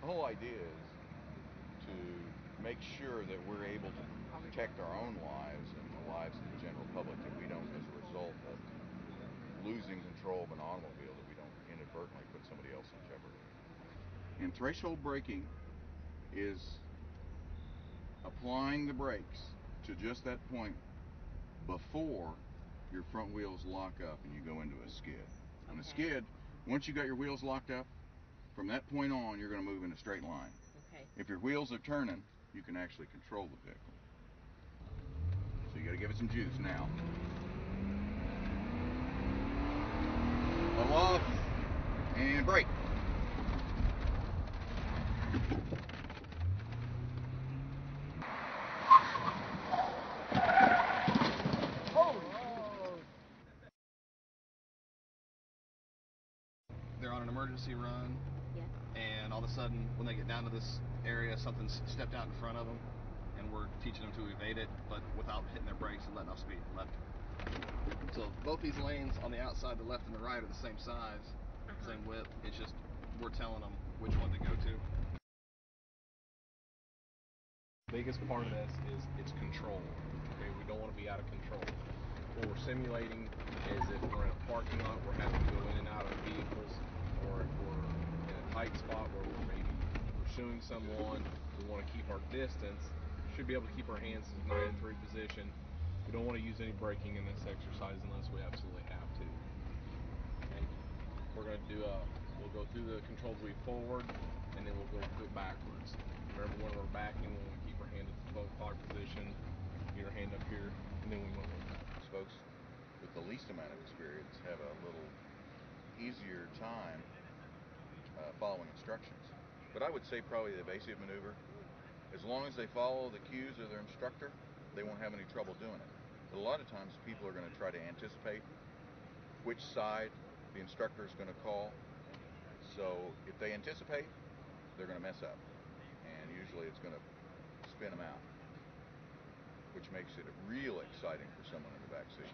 The whole idea is to make sure that we're able to protect our own lives and the lives of the general public, that we don't, as a result of losing control of an automobile, that we don't inadvertently put somebody else in jeopardy. And threshold braking is applying the brakes to just that point before your front wheels lock up and you go into a skid. On a skid, once you got your wheels locked up, from that point on, you're going to move in a straight line. Okay. If your wheels are turning, you can actually control the vehicle. So you got to give it some juice now. Level off and brake. They're on an emergency run, Yes. and all of a sudden, when they get down to this area, something's stepped out in front of them, and we're teaching them to evade it, but without hitting their brakes and letting off speed. Left. So both these lanes on the outside, the left and the right, are the same size, same width. It's just we're telling them which one to go to. Biggest part of this is it's control. Okay, we don't want to be out of control. What we're simulating is if we're in a parking lot, we're having to go in and out of vehicles, or if we're in a tight spot where we're maybe pursuing someone, we want to keep our distance. Should be able to keep our hands in 9-3 position. We don't want to use any braking in this exercise unless we absolutely have to. Okay, we're going to do we'll go through the controls lead forward, and then we'll go through it backwards. Remember, when we're backing, we want to keep our hand at the fog position, get our hand up here, and then we move it. Folks with the least amount of experience have a little easier time following instructions. But I would say probably the evasive maneuver, as long as they follow the cues of their instructor, they won't have any trouble doing it. But a lot of times people are going to try to anticipate which side the instructor is going to call. So if they anticipate, they're going to mess up. And usually it's going to spin them out, which makes it real exciting for someone in the back seat.